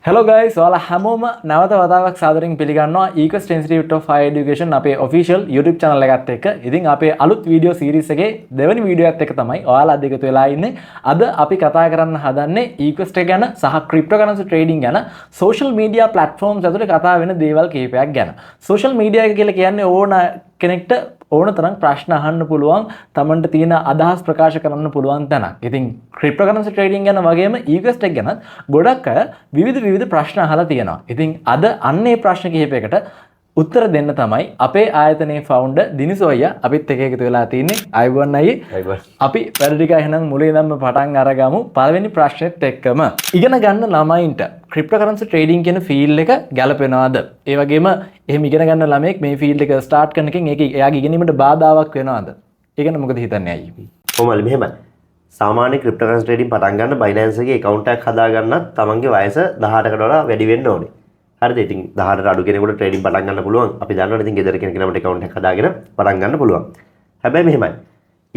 Hello guys, ඔයාලා හැමෝම නැවත වතාවක් සාදරයෙන් පිළිගන්නවා Equest Institute of Higher Education අපේ official YouTube channel එකත් එක්ක. ඉතින් අපේ අලුත් වීඩියෝ series එකේ දෙවෙනි වීඩියෝ එකත් එක්ක තමයි ඔයාලා අද එකතු වෙලා ඉන්නේ. අද අපි කතා කරන්න හදන්නේ Equest එක ගැන සහ cryptocurrency trading ගැන social media platforms ඇතුලේ කතා වෙන දේවල් කිහිපයක් ගැන. social media එක කියලා කියන්නේ ඕන කෙනෙක්ට ඕන තරම් ප්‍රශ්න අහන්න පුළුවන්, තමන්ට තියෙන අදහස් ප්‍රකාශ කරන්න පුළුවන් තැනක්. ඉතින් cryptocurrency trading ගැන වගේම Equest එක ගැන ගොඩක් අය විවිධ ප්‍රශ්න අහලා තියෙනවා. ඉතින් අද අන්න ඒ ප්‍රශ්න කිහිපයකට උත්තර දෙන්න තමයි අපේ ආයතනයේ ෆවුන්ඩර් දිනිසෝ අයියා අපිත් එක්ක එකතු වෙලා තින්නේ. අයබෝන් අයියේ. අපි වැඩ ටික එහෙනම් මුලින් ඉඳන්ම පටන් අරගමු. පළවෙනි ප්‍රශ්නෙත් එක්කම ඉගෙන ගන්න ළමයින්ට cryptocurrency trading කියන ෆීල්ඩ් එක ගැලපෙනවද? ඒ වගේම එහෙම ඉගෙන ගන්න ළමයෙක් මේ ෆීල්ඩ් එක ස්ටාර්ට් කරන එකෙන් ඒක එයාගේ ඉගෙනීමට බාධාවක් වෙනවද? ඒ ගැන මොකද හිතන්නේ අයියේ? කොහොමද මෙහෙමයි. සාමාන්‍ය cryptocurrency trading පටන් ගන්න Binance එකේ account එකක් හදාගන්නත් තමන්ගේ වයස 18කට වඩා වැඩි වෙන්න ඕනේ. හරිද? ඉතින් 18ට අඩු කෙනෙකුට trading පටන් ගන්න පුළුවන්. අපි දන්නවනේ ඉතින් ගෙදර කෙනෙක් නමට account එකක් හදාගෙන පටන් ගන්න පුළුවන්. හැබැයි මෙහෙමයි.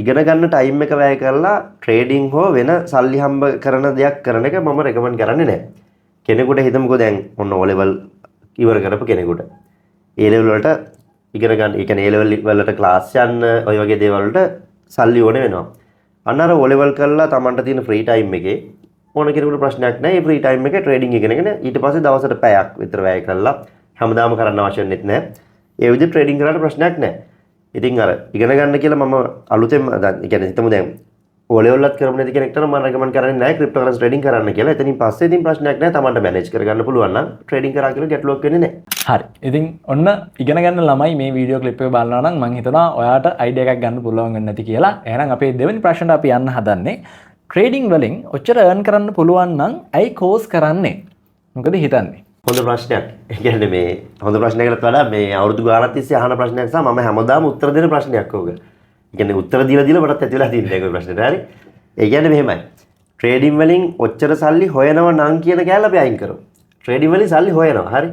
ඉගෙන ගන්න time එක වැය කරලා trading හෝ වෙන සල්ලි හම්බ කරන දෙයක් කරන එක මම recommend කරන්නේ නැහැ. කෙනෙකුට හිතමුකෝ දැන් ඔන්න O level ඉවර කරපු කෙනෙකුට A level වලට ඉගෙන ගන්න, ඒ කියන්නේ A level වලට class යන්න ඔය වගේ දේවල් වලට සල්ලි ඕනේ වෙනවා. අන්න අර O level කරලා Tamanට තියෙන free time එකේ ඕන කෙනෙකුට ප්‍රශ්නයක් නැහැ. මේ free time එකේ trading ඉගෙනගෙන ඊට පස්සේ දවසට පැයක් විතර වැය කරලා හැමදාම කරන්න අවශ්‍ය නැහැ. ඒ විදිහට trading කරාට ප්‍රශ්නයක් නැහැ. ඉතින් අර ඉගෙන ගන්න කියලා මම අලුතෙන් දැන් ඒ කියන්නේ හිතමු දැන් O level එකත් කරමු නැති කෙනෙක්ට මම recommend කරන්නේ නැහැ cryptocurrency trading කරන්න කියලා. එතනින් පස්සේ ඉතින් ප්‍රශ්නයක් නැහැ. Tamanට manage කරගන්න පුළුවන් නම් trading කරා කියලා ගැටලුවක් වෙන්නේ නැහැ. හරි. ඉතින් ඔන්න ඉගෙන ගන්න ළමයි මේ වීඩියෝ ක්ලිප් එක බලනවා නම් මම හිතනවා ඔයාට අයිඩියා එකක් ගන්න පුළුවන් වෙන්නේ නැති කියලා. එහෙනම් අපේ දෙවෙනි ප්‍රශ්නට අපි යන්න හදන්නේ trading වලින් ඔච්චර earn කරන්න පුළුවන් නම් ඇයි course කරන්නේ? මොකද හිතන්නේ? හොඳ ප්‍රශ්නයක්. ඒ කියන්නේ මේ හොඳ ප්‍රශ්නයකට වඩා මේ අවුරුදු ගානක් තිස්සේ අහන ප්‍රශ්නයක් සහ මම හැමදාම උත්තර දෙන ප්‍රශ්නයක් ඕක. ඒ කියන්නේ උත්තර දීලා මටත් ඇති වෙලා තින්නේ ඒක ප්‍රශ්නෙට. හරි. ඒ කියන්නේ මෙහෙමයි. trading වලින් ඔච්චර සල්ලි හොයනවා නම් කියන කෑල්ල අපි අයින් කරමු. trading වලින් සල්ලි හොයනවා. හරි.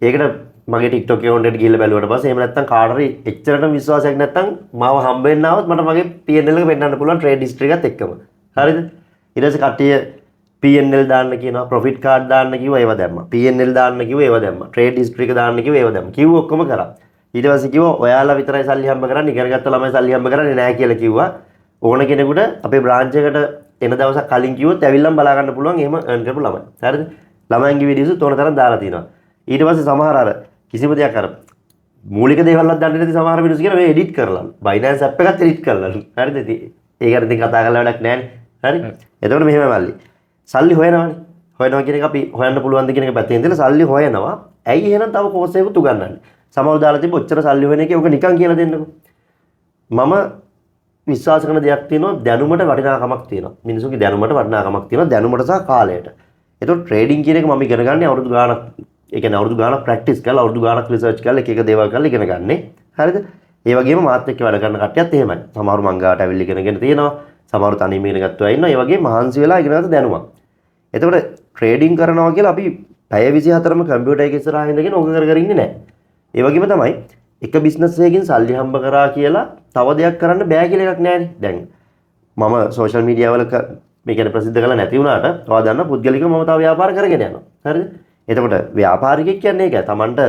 ඒකට මගේ TikTok account එකට ගිහිල්ලා බැලුවට පස්සේ එහෙම නැත්නම් කාට හරි එච්චරටම විශ්වාසයක් නැත්නම් මාව හම්බ වෙන්න આવත් මට මගේ PNL එක පෙන්නන්න පුළුවන් trade history එකත් එක්කම. හරිද? ඊට පස්සේ කට්ටිය PNL දාන්න කියනවා, profit card දාන්න කිව්වා ඒව දැම්මා. PNL දාන්න කිව්වා ඒව දැම්මා. trade history එක දාන්න කිව්වා ඒව දැම්මා. කිව්ව ඔක්කොම කරා. ඊට පස්සේ කිව්වා ඔයාලා විතරයි සල්ලි හම්බ කරන්නේ, ඉගෙන ගත්ත ළමයි සල්ලි හම්බ කරන්නේ නැහැ කියලා කිව්වා. ඕන කෙනෙකුට අපේ branch එකට එන දවසක් කලින් කිව්වොත් ඇවිල්ලාම බලා ගන්න පුළුවන් එහෙම earn කරපු ළමයි. හරිද? ළමයින්ගේ වීඩියෝස් තෝරන තරම් දාලා තිනවා. ඊට පස්සේ සමහර අර කිසිම දෙයක් අර මූලික දේවල්වත් දන්නේ නැති සමහර වීඩියෝස් කියන මේ එඩිට් කරලා Binance app එකත් එඩිට් කරලා. හරිද? ඉතින් ඒකට ඉතින් කතා කරලා වැඩක් නැහැ නේ. හරි? එතකොට මෙහෙම මල්ලි. සල්ලි හොයනවානේ. හොයනවා කියන එක අපි හොයන්න පුළුවන්ද කියන එක පැත්තෙන් ඉඳලා සල්ලි හොයනවා. ඇයි එහෙනම් තව කෝස් එකකුත් උගන්වන්නේ? සමහරව දාලා තිබ්බ ඔච්චර සල්ලි හොයන එකේ ඔක නිකන් කියලා දෙන්නකෝ. මම විශ්වාස කරන දෙයක් තියෙනවා, දැනුමට වටිනාකමක් තියෙනවා. මිනිසුන්ගේ දැනුමට වටිනාකමක් තියෙනවා, දැනුමට සහ කාලයට. එතකොට trading කියන එක මම ඉගෙන ගන්නේ අවුරුදු ගාණක්. ඒ කියන්නේ අවුරුදු ගාණක් ප්‍රැක්ටිස් කරලා අවුරුදු ගාණක් රිසර්ච් කරලා එක එක දේවල් කරලා ඉගෙන ගන්නේ. හරිද? ඒ වගේම මාත් එක්ක වැඩ කරන කට්ටියත් එහෙමයි. සමහරු මං ගාවට ඇවිල්ලා ඉගෙනගෙන තියෙනවා. සමහරු තනියම ඉගෙන ගත්තා ඉන්නවා. ඒ වගේ මහන්සි වෙලා ඉගෙන ගත්ත දැනුමක්. එතකොට trading කරනවා කියලා අපි පැය 24ම කම්පියුටර් එක ඉස්සරහා ඉඳගෙන ඕක කර ඉන්නේ නැහැ. ඒ වගේම තමයි එක බිස්නස් එකකින් සල්ලි හම්බ කරා කියලා තව දෙයක් කරන්න බෑ කියලා එකක් නෑනේ. දැන් මම සෝෂල් මීඩියා වල මේ කියන්නේ ප්‍රසිද්ධ කරලා නැති වුණාට ඔයා දන්න පුද්ගලිකව මම තව ව්‍යාපාර කරගෙන යනවා. හරිද? එතකොට ව්‍යාපාරිකයෙක් කියන්නේ ඒකයි. Tamanට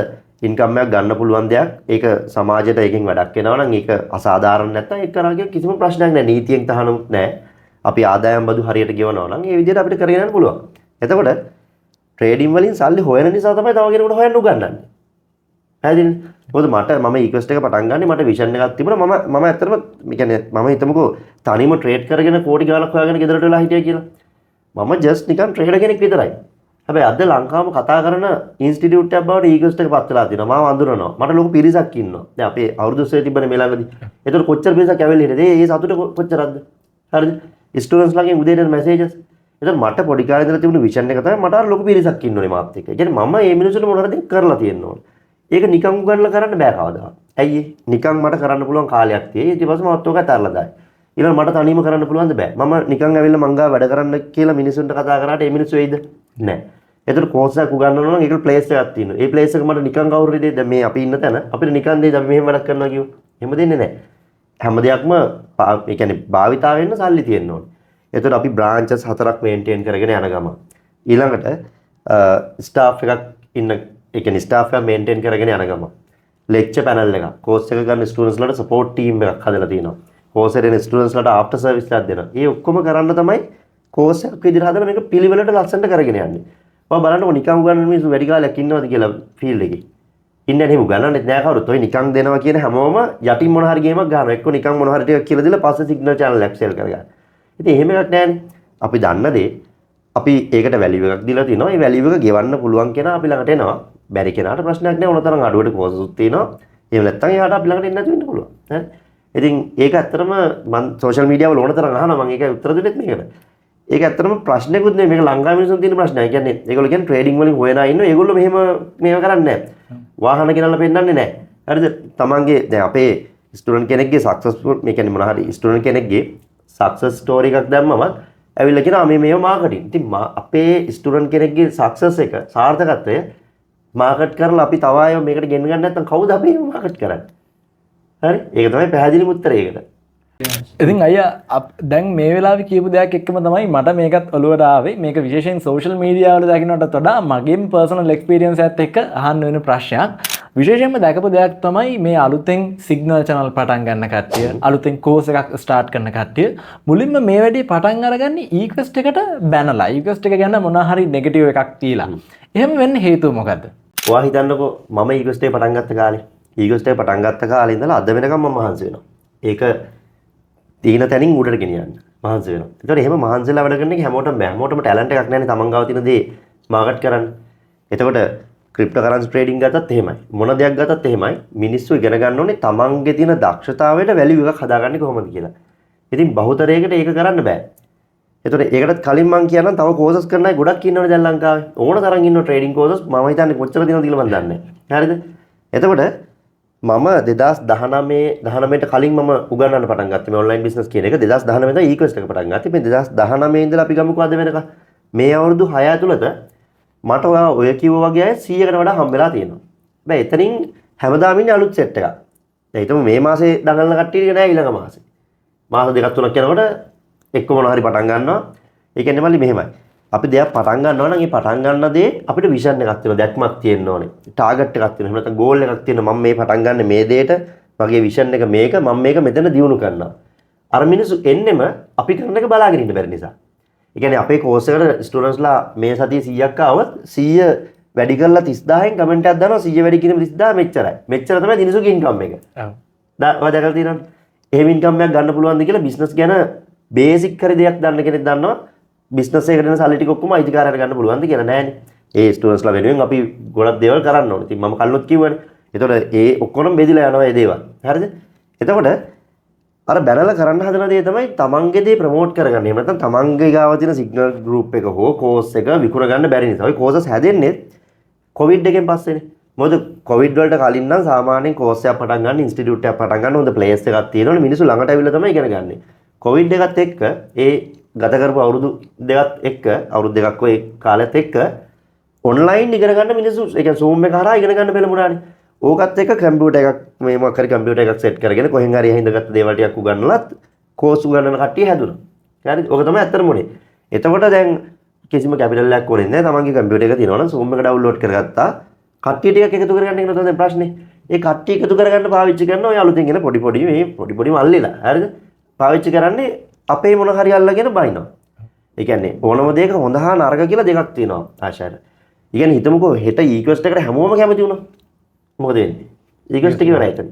ඉන්කම් එකක් ගන්න පුළුවන් දෙයක්. ඒක සමාජයට එකකින් වැඩක් වෙනවා නම් ඒක අසාධාරණ නැත්නම් ඒක කරා කියලා කිසිම ප්‍රශ්නයක් නෑ. නීතියෙන් තහනමුත් නෑ. අපි ආදායම් බදු හරියට ගෙවනවා නම් ඒ විදිහට අපිට කරගෙන යන්න පුළුවන්. එතකොට ට්‍රේඩින් වලින් සල්ලි හොයන නිසා තමයි තව කෙනෙකුට හොයන්න උගන්වන්නේ. හරිද? මොකද මම Equest එක පටන් ගන්නේ මට විෂන් එකක් තිබුණා. මම ඇත්තටම මේ කියන්නේ මම හිතමුකෝ තනියම ට්‍රේඩ් කරගෙන කෝටි ගාණක් හොයාගෙන ගෙදරට වෙලා හිටියා කියලා. මම ජස්ට් නිකන් ට්‍රේඩර් කෙනෙක් විතරයි. හැබැයි අද ලංකාවම කතා කරන ඉන්ස්ටිටියුට් එකක් බවට Equest එක පත් වෙලා තියෙනවා. මාව අඳුරනවා. මට ලොකු පිරිසක් ඉන්නවා. දැන් අපේ අවුරුදු 20 තිබ්බනේ මේ ළඟදී. ඒතකොට කොච්චර පිරිසක් ඇවිල්ලා හිටියද? ඒ සතුට කොච්චරද? හරිද? ස්ටුඩන්ට්ස් ලාගෙන් උදේට මැසේජස්. එතකොට මට පොඩි කාලේ ඉඳලා තිබුණු විෂන් එක තමයි මට අර ලොකු පිරිසක් ඉන්නෝනේ මාත් එක්ක. ඒ කියන්නේ මම මේ මිනිස්සුන්ට මොනවද කරලා තියෙන්න ඕනේ. ඒක නිකන් උගන්ලා කරන්න බෑ කවදාවත්. ඇයි නිකන් මට කරන්න පුළුවන් කාලයක් තියෙයි. ඊට පස්සේ මමත් ඔක අතහැරලා දායි. ඊළඟ මට තනියම කරන්න පුළුවන්ද බෑ. මම නිකන් ඇවිල්ලා මං ගාව වැඩ කරන්න කියලා මිනිස්සුන්ට කතා කරාට ඒ මිනිස්සු වෙයිද? නෑ. එතකොට කෝස් එකක් උගන්වනවා නම් ඒකට ප්ලේස් එකක් තියෙනවා. ඒ ප්ලේස් එක මට නිකන් කවුරු හරි දෙයි. දැන් මේ අපි ඉන්න තැන අපිට නිකන් දෙයි අපි මෙහෙම වැඩක් කරනවා කිව්වොත්. එහෙම දෙන්නේ නෑ. හැම දෙයක්ම ඒ කියන්නේ භාවිතා වෙන්න සල්ලි තියෙන්න ඕනේ. එතකොට අපි බ්‍රාන්චස් 4ක් මේන්ටේන් කරගෙන යන ගම. ඊළඟට ස්ටාෆ් එකක් ඉන්න ඒ කියන්නේ ස්ටාෆ් එක මේන්ටේන් කරගෙන යන ගම ලෙක්චර් පැනල් එක කෝස් එක ගන්න ස්ටුඩන්ට්ස්ලාට සපෝට් ටීම් එකක් හදලා තියෙනවා. කෝස් එකේ ඉන්න ස්ටුඩන්ට්ස්ලාට ආෆ්ටර් සර්විස් එකක් දෙනවා. මේ ඔක්කොම කරන්න තමයි කෝස් එකක් විදිහට හදලා මේක පිළිවෙලට ලස්සනට කරගෙන යන්නේ. ඔය බලන්නකො නිකන් උගන්වන මිනිස්සු වැඩි කාලයක් ඉන්නවද කියලා ෆීල්ඩ් එකේ. ඉන්නේ නැහැ උගන්වන්නෙත් නෑ කවුරුත්. ඔය නිකන් දෙනවා කියන හැමෝම යටින් මොන හරි ගේමක් ගන්නවා. එක්ක නිකන් මොන හරි ටිකක් කියලා දීලා පස්සේ සිග්නල් channel එකක් සෙල් කරගන්න. ඉතින් එහෙම එකක් නෑනේ. අපි දන්න දේ අපි ඒකට වැලියු එකක් දීලා තිනවා. ඒ වැලියු එක ගෙවන්න පුළුවන් කෙනා අපි ළඟට එනවා. බැරි කෙනාට ප්‍රශ්නයක් නෑ. ඕන තරම් අඩුවට කෝසුත් තියෙනවා. එහෙම නැත්නම් එයාට අපි ළඟට එන්න නැතුව ඉන්න පුළුවන්. හරි. ඉතින් ඒක ඇත්තටම මම සෝෂල් මීඩියා වල ඕන තරම් අහනවා. මම ඒකයි උත්තර දෙන්නෙත් මේකට. ඒක ඇත්තටම ප්‍රශ්නයක්වත් නෙමෙයි. මේක ලංකාවේ මිනිස්සුන් තියෙන ප්‍රශ්නයක්. ඒ කියන්නේ ඒගොල්ලෝ කියන්නේ ට්‍රේඩින් වලින් හොයනා ඉන්නවා. ඒගොල්ලෝ මෙහෙම මේව කරන්නේ නැහැ. වාහන ගෙනල්ලා පෙන්නන්නේ නැහැ. හරිද? තමන්ගේ දැන් අපේ ස්ටුඩන්ට් කෙනෙක්ගේ සක්සස්ෆුල් මේ කියන්නේ මොනවා හරි ස්ටුඩන්ට් කෙනෙක්ගේ සක්සස් ස්ටෝරි එකක් දැම්මම ඇවිල්ලා කියනවා මේව මාකටිං. ඉතින් අපේ ස්ටුඩන්ට් කෙනෙක්ගේ සක්සස් එක සාර්ථකත්වය මාකට් කරලා අපි තව අය මේකට ගෙන්න ගන්න නැත්නම් කවුද අපි මාකට් කරන්නේ? හරි? ඒක තමයි පැහැදිලිම උත්තරය ඒකට. ඉතින් අයියා දැන් මේ වෙලාවේ කියපු දෙයක් එක්කම තමයි මට මේකත් ඔළුවට ආවේ. මේක විශේෂයෙන් සෝෂල් මීඩියා වල දකින්නටත් වඩා මගේම පර්සනල් එක්ස්පීරියන්ස් එකත් එක්ක අහන්න වෙන ප්‍රශ්නයක්. විශේෂයෙන්ම දැකපු දෙයක් තමයි මේ අලුතෙන් සිග්නල් channel පටන් ගන්න කට්ටිය, අලුතෙන් කෝස් එකක් ස්ටාර්ට් කරන කට්ටිය මුලින්ම මේ වැඩේ පටන් අරගන්නේ ඊක්වෙස්ට් එකට බැනලා. ඊක්වෙස්ට් එක ගැන මොනවා හරි නෙගටිව් එකක් තියලා. එහෙම වෙන්න හේතුව මොකද්ද? ඔයා හිතන්නකෝ මම ඊක්වෙස්ට් එක පටන් ගත්ත කාලේ. ඊක්වෙස්ට් එක පටන් ගත්ත කාලේ ඉඳලා අද වෙනකම් මම මහන්සි වෙනවා. ඒක තීන තැනින් උඩට ගෙනියන්න මහන්සි වෙනවා. ඒතකොට එහෙම මහන්සිලා වැඩ කරන එක හැමෝටම බෑ. හැමෝටම ටැලන්ට් එකක් නැහැනේ තමන් ගාව තියෙන දේ මාකට් කරන්න. එතකොට ක්‍රිප්ටෝ කරන්සි ට්‍රේඩින් ගත්තත් එහෙමයි. මොන දෙයක් ගත්තත් එහෙමයි. මිනිස්සු ඉගෙන ගන්න ඕනේ තමන්ගේ තියෙන දක්ෂතාවයට වැලියු එකක් හදාගන්නේ කොහොමද කියලා. ඉතින් බහුතරයකට ඒක කරන්න බෑ. එතකොට ඒකටත් කලින් මම කියන්නම් තව කෝසස් කරන අය ගොඩක් ඉන්නවනේ දැන් ලංකාවේ. ඕන තරම් ඉන්නවා ට්‍රේඩින් කෝසස්. මම හිතන්නේ කොච්චර දිනවද කියලා මම දන්නේ නැහැ. හරිද? එතකොට මම 2019ට කලින් මම උගන්වන්න පටන් ගත්තේ මේ ඔන්ලයින් බිස්නස් කියන එක 2019 ඉඳලා ඊක්වෙස්ට් එක පටන් ගත්තේ. මේ 2019 ඉඳලා අපි ගමුකෝ අද වෙනකම් මේ අවුරුදු 6 ඇතුළත මට ඔය කිව්වා වගේ අය 100කට වඩා හම්බෙලා තියෙනවා. හැබැයි එතනින් හැමදාම ඉන්නේ අලුත් සෙට් එකක්. දැන් හිතමු මේ මාසේ දඟලන කට්ටිය නෑ ඊළඟ මාසේ. මාස දෙකක් තුනක් යනකොට එක්ක මොනවා හරි පටන් ගන්නවා. ඒ කියන්නේ මල්ලි මෙහෙමයි. අපි දෙයක් පටන් ගන්නවා නම් ඒ පටන් ගන්න දේ අපිට විෂන් එකක් තියෙනවා, දැක්මක් තියෙන්න ඕනේ. ටාගට් එකක් තියෙනවා. එහෙම නැත්නම් ගෝල් එකක් තියෙනවා. මම මේ පටන් ගන්න මේ දෙයට මගේ විෂන් එක මේක මම මේක මෙතන දියුණු කරනවා. අර මිනිස්සු එන්නෙම අපි කරන එක බලාගෙන ඉන්න බැරි නිසා. ඒ කියන්නේ අපේ කෝස් එකට ස්ටුඩන්ට්ස්ලා මේ සතිය 100ක් ආවොත් 100 වැඩි කරලා 30000න් කමෙන්ට් එකක් දානවා 100 වැඩි කිරීම 30000 මෙච්චරයි. මෙච්චර තමයි දිනසුගේ ඉන්කම් එක. ඔව්. ඔය දැකලා තියෙනවනේ. එහෙම ඉන්කම් එකක් ගන්න පුළුවන්ද කියලා බිස්නස් ගැන බේසික් හරි දෙයක් දන්න කෙනෙක් දන්නවා. බිස්නස් එකකට එන සල්ලි ටික ඔක්කොම අයිතිකාරයට ගන්න පුළුවන්ද කියලා නෑනේ. ඒ ස්ටුඩන්ට්ස්ලා වෙනුවෙන් අපි ගොඩක් දේවල් කරන්න ඕනේ. ඉතින් මම කලිනුත් කිව්වනේ. එතකොට ඒ ඔක්කොම බෙදිලා යනවා මේ දේවල්. හරිද? එතකොට අර බැනලා කරන්න හදන දේ තමයි තමන්ගේ දේ ප්‍රොමෝට් කරගන්න. එහෙම නැත්නම් තමන්ගේ ගාව තියෙන සිග්නල් ගෲප් එක හෝ කෝස් එක විකුණ ගන්න බැරි නිසා. ඔය කෝසස් හැදෙන්නේ කොවිඩ් එකෙන් පස්සේනේ. මොකද කොවිඩ් වලට කලින් නම් සාමාන්‍යයෙන් කෝස් එකක් පටන් ගන්න, ඉන්ස්ටිටියුට් එකක් පටන් ගන්න හොඳ ප්ලේස් එකක් තියෙනවනේ. මිනිස්සු ළඟට ඇවිල්ලා තමයි ඉගෙන ගන්නෙ. කොවිඩ් එකත් එක්ක ඒ ගත කරපු අවුරුදු දෙකක් ඔය කාලෙත් එක්ක ඔන්ලයින් ඉගෙන ගන්න මිනිස්සු ඒ කියන්නේ Zoom එක හරහා ඉගෙන ගන්න පෙළඹුණානේ. ඕකත් එක්ක කම්පියුටර් එකක් මේ මොකක් හරි කම්පියුටර් එකක් සෙට් කරගෙන කොහෙන් හරි හින්දාගත්ත දේවල් ටිකක් උගන්වලත් කෝස් උගන්වන කට්ටිය හැදුණා. හරිද? ඕක තමයි ඇත්තටම උනේ. එතකොට දැන් කිසිම කැපිටල් එකක් ඕනේ නැහැ. තමන්ගේ කම්පියුටර් එක තියෙනවා නම් Zoom එක ඩවුන්ලෝඩ් කරගත්තා. කට්ටිය ටිකක් එකතු කරගන්න එක තමයි ප්‍රශ්නේ. ඒ කට්ටිය එකතු කරගන්න පාවිච්චි කරන ඔය අලුතෙන් එන පොඩි මල්ලිලා. හරිද? පාවිච්චි කරන්නේ අපේ මොන හරි අල්ලගෙන බයිනවා. ඒ කියන්නේ ඕනම දෙයක හොඳ හා නරක කියලා දෙකක් තියෙනවා ආශාර. ඒ කියන්නේ හිතමුකෝ හෙට ඊක්වෙස්ට් එකට හැමෝම කැමති වුණා. මොකද වෙන්නේ? ඊක්වෙස්ට් එක ඉවරයි එතන.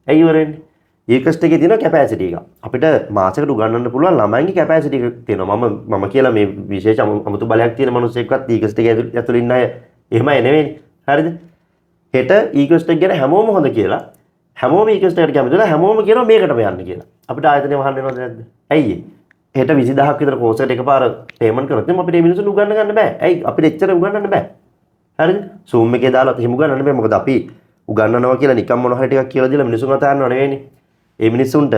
ඇයි ඉවර වෙන්නේ? ඊක්වෙස්ට් එකේ තියෙන කැපැසිටි එක. අපිට මාසෙකට උගන්වන්න පුළුවන් ළමයින්ගේ කැපැසිටි එක තියෙනවා. මම කියලා මේ විශේෂ අමුතු බලයක් තියෙන මිනිස්සෙක්වත් ඊක්වෙස්ට් එකේ ඇතුළේ ඉන්න අය එහෙමයි නෙවෙයි. හරිද? හෙට ඊක්වෙස්ට් එක ගැන හැමෝම හොඳ කියලා හැමෝම ඊක්වෙස්ට් එකට කැමති වෙලා හැමෝම කියනවා මේකටම යන්න කියලා. අපිට ආයතනය වහන්න වෙනවද නැද්ද? ඇයි ඒ? හෙට 20000ක් විතර කෝස් එකට එකපාර පේමන්ට් කරොත් අපිට මේ මිනිස්සුන් උගන්වන්න ගන්න බෑ. ඇයි? අපිට එච්චර උගන්වන්න බෑ. හරිද? Zoom එකේ දාලා එහෙම උගන්වන්න බෑ. මොකද අපි උගන්වනවා කියලා නිකම් මොන හරි ටිකක් කියලා දීලා මිනිස්සුන් අතහරිනව නෙවෙයිනේ. ඒ මිනිස්සුන්ට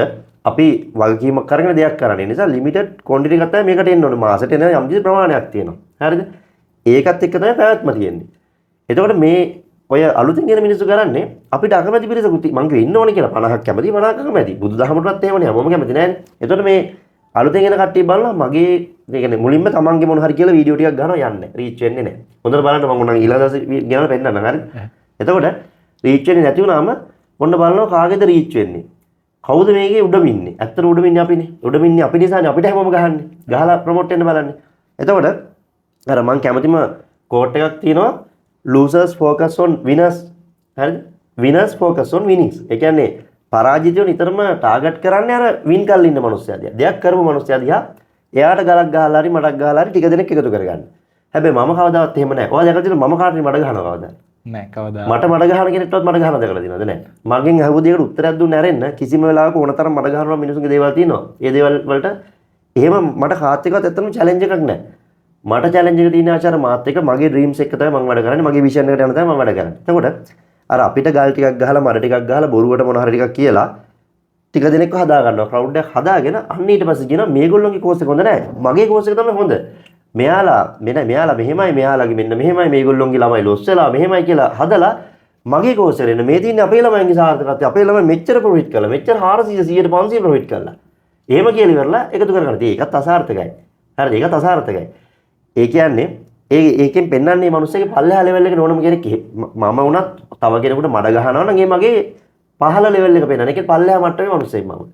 අපි වගකීමක් කරගෙන දෙයක් කරන්න. ඒ නිසා ලිමිටඩ් ක්වොන්ටිටි එකක් තමයි මේකට එන්න ඕනේ. මාසෙට එන යම් කිසි ප්‍රමාණයක් තියෙනවා. හරිද? ඒකත් එක්ක තමයි පැවැත්ම තියෙන්නේ. එතකොට මේ ඔය අලුතින් එන මිනිස්සු කරන්නේ අපිට අකමැති පිරිසකුත් මං කිව්වේ ඉන්න ඕනේ කියලා 50ක් කැමති 50ක් අකමැති. බුදුදහමටවත් එහෙමනේ හැමෝම කැමති නෑනේ. එතකොට මේ අලුතෙන් එන කට්ටිය බලනවා මගේ ඒ කියන්නේ මුලින්ම තමන්ගේ මොන හරි කියලා වීඩියෝ ටිකක් ගන්නවා යන්නේ රීච් වෙන්නේ නැහැ. හොඳට බලන්න මම උනම් ඊළඟ දවසේ ගෙනලා පෙන්නන්න හරි. එතකොට රීච් වෙන්නේ නැති වුණාම ඔන්න බලනවා කාගේද රීච් වෙන්නේ. කවුද මේකේ උඩම ඉන්නේ? ඇත්තට උඩම ඉන්නේ අපිනේ. උඩම ඉන්නේ අපි නිසානේ අපිට හැමෝම ගහන්නේ. ගහලා ප්‍රොමෝට් වෙන්න බලන්නේ. එතකොට අර මම කැමතිම කෝට් එකක් තියෙනවා losers focus on winners. හරිද? winners focus on winnings. ඒ කියන්නේ පරාජිතයෝ නිතරම ටාගට් කරන්නේ අර වින් කරලා ඉන්න මිනිස්සයා දිහා. දෙයක් කරපු මිනිස්සයා දිහා එයාට ගලක් ගහලා හරි මඩක් ගහලා හරි ටික දෙනෙක් එකතු කරගන්න. හැබැයි මම කවදාවත් එහෙම නැහැ. ඔයා දැකලා තියෙනවා මම කාටරි මඩ ගහනවා කවදාද? නෑ කවදා. මට මඩ ගහන කෙනෙක්වත් මඩ ගහනවා දැකලා තියෙනවද නැහැ. මගෙන් අහපු දෙයකට උත්තරයක් දුන්නේ නැරෙන්න කිසිම වෙලාවක ඕනතරම් මඩ ගහනවා මිනිසුන්ගේ දේවල් තියෙනවා. ඒ දේවල් වලට එහෙම මට කාත් එක්කවත් ඇත්තටම චැලෙන්ජ් එකක් නැහැ. මට චැලෙන්ජ් එක තියෙන ආචාර මාත් එක්ක මගේ ඩ්‍රීම්ස් එක තමයි මම වැඩ කරන්නේ. මගේ විෂන් එකට යන තමයි මම වැඩ කරන්නේ. එතකොට අර අපිට ගල් ටිකක් ගහලා මඩ ටිකක් ගහලා බොරුවට මොන හරි ටිකක් කියලා ටික දෙනෙක්ව හදා ගන්නවා ක්‍රවුඩ් එකක් හදාගෙන අන්න ඊට පස්සේ කියනවා මේගොල්ලෝගේ කෝස් එක හොඳ නැහැ මගේ කෝස් එක තමයි හොඳ මෙයාලා මෙහෙමයි මෙයාලාගේ මෙන්න මෙහෙමයි මේගොල්ලෝගේ ළමයි ලොස් වෙලා මෙහෙමයි කියලා හදලා මගේ කෝස් එකට එන්න මේ තින්නේ අපේ ළමයින්ගේ සාර්ථකත්වය අපේ ළමයි මෙච්චර ප්‍රොෆිට් කළා මෙච්චර 400 100 500 ප්‍රොෆිට් කළා එහෙම කියලා ඉවරලා එකතු කරගන්න. ඒකත් අසාර්ථකයි. හරිද? ඒකත් අසාර්ථකයි. ඒ කියන්නේ ඒකෙන් පෙන්වන්නේ මේ මිනිස්සුගේ පල්ලෙහා ලෙවල් එකට ඕනම කෙනෙක් මම වුණත් තව කෙනෙකුට මඩ ගහනවා නම් ඒ මගේ පහළ ලෙවල් එක පෙන්වන. ඒකේ පල්ලෙහා මට්ටමේ මිනිස්සෙක් මම.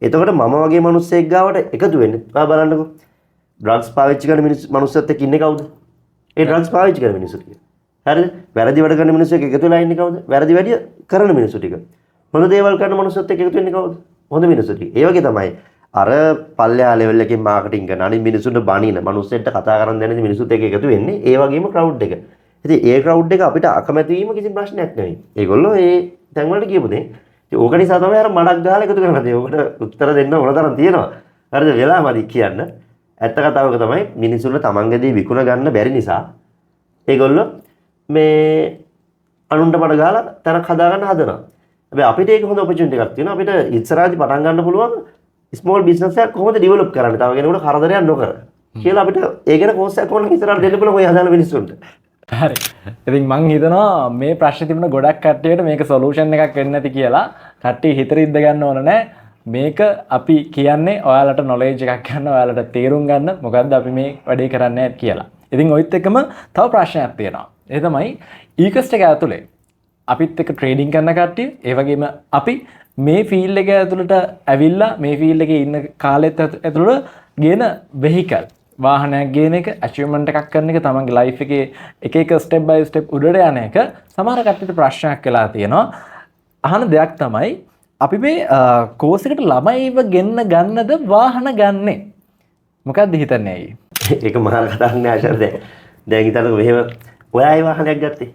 එතකොට මම වගේ මිනිස්සෙක් ගාවට එකතු වෙන්නේ. ඔයා බලන්නකෝ. ඩ්‍රග්ස් පාවිච්චි කරන මිනිස්සුත් එක්ක ඉන්නේ කවුද? ඒ ඩ්‍රග්ස් පාවිච්චි කරන මිනිස්සු ටික. හරිද? වැරදි වැඩ කරන මිනිස්සු එක්ක එකතු වෙලා ඉන්නේ කවුද? වැරදි වැඩ කරන මිනිස්සු ටික. හොඳ දේවල් කරන මිනිස්සුත් එක්ක එකතු වෙන්නේ කවුද? හොඳ මිනිස්සු ටික. ඒ වගේ තමයි අර පල්ලෙහා ලෙවල් එකේ මාකටිං කරන අනිත් මිනිස්සුන්ට බනින මිනිස්සුන්ට කතා කරන් දැනෙන මිනිස්සුත් එක්ක එකතු වෙන්නේ ඒ වගේම ක්‍රවුඩ් එක. ඉතින් ඒ ක්‍රවුඩ් එක අපිට අකමැති වීම කිසි ප්‍රශ්නයක් නෙවෙයි. ඒගොල්ලෝ ඒ තැන් වලට කියපු දේ. ඉතින් ඕක නිසා තමයි අර මඩක් ගහලා එකතු කරන්නේ. ඒකට උත්තර දෙන්න ඕන තරම් තියෙනවා. හරිද? වෙලාමදි කියන්න. ඇත්ත කතාවක තමයි මිනිස්සුන්ට තමන්ගේ දේ විකුණ ගන්න බැරි නිසා ඒගොල්ලෝ මේ අනුන්ට මඩ ගහලා තැනක් හදාගන්න හදනවා. හැබැයි අපිට ඒක හොඳ ඔපචුනිටි එකක් තියෙනවා. අපිට ඉස්සරහදී පටන් ගන්න පුළුවන් ස්මෝල් බිස්නස් එකක් කොහොමද ඩෙවලොප් කරන්නේ? තව කෙනෙකුට කරදරයක් නොකර. කියලා අපිට ඒ ගැන කෝස් එකක් ඕන ඉස්සරහට දෙන්න පුළුවන් ඔය හදාන මිනිස්සුන්ට. හරි. ඉතින් මං හිතනවා මේ ප්‍රශ්නේ තිබුණ ගොඩක් කට්ටියට මේක සොලියුෂන් එකක් වෙන්නේ නැති කියලා. කට්ටිය හිතර ඉද්ද ගන්න ඕන නෑ. මේක අපි කියන්නේ ඔයාලට නොලෙජ් එකක් ගන්න, ඔයාලට තේරුම් ගන්න මොකද්ද අපි මේ වැඩේ කරන්නේ කියලා. ඉතින් ඔයිත් එක්කම තව ප්‍රශ්නයක් තියෙනවා. ඒ තමයි ඊකස්ට් එක ඇතුලේ අපිත් එක්ක ට්‍රේඩින් කරන කට්ටිය, ඒ වගේම අපි මේ ෆීල්ඩ් එක ඇතුළට ඇවිල්ලා මේ ෆීල්ඩ් එකේ ඉන්න කාලෙත් ඇතුළට ගේන වෙහිකල් වාහනයක් ගේන එක ඇචීව්මන්ට් එකක් කරන එක තමන්ගේ ලයිෆ් එකේ එක එක ස්ටෙප් බයි ස්ටෙප් උඩට යන එක සමහර කට්ටියට ප්‍රශ්නයක් වෙලා තියෙනවා. අහන දෙයක් තමයි අපි මේ කෝස් එකට ළමයිව ගෙන්න ගන්නද වාහන ගන්නෙ? මොකක්ද හිතන්නේ ඇයි? ඒක මහා කතාවක් නෑ ආශාර දැන්. දැන් හිතන්නකෝ මෙහෙම ඔයා ඒ වාහනයක් ගත්තේ.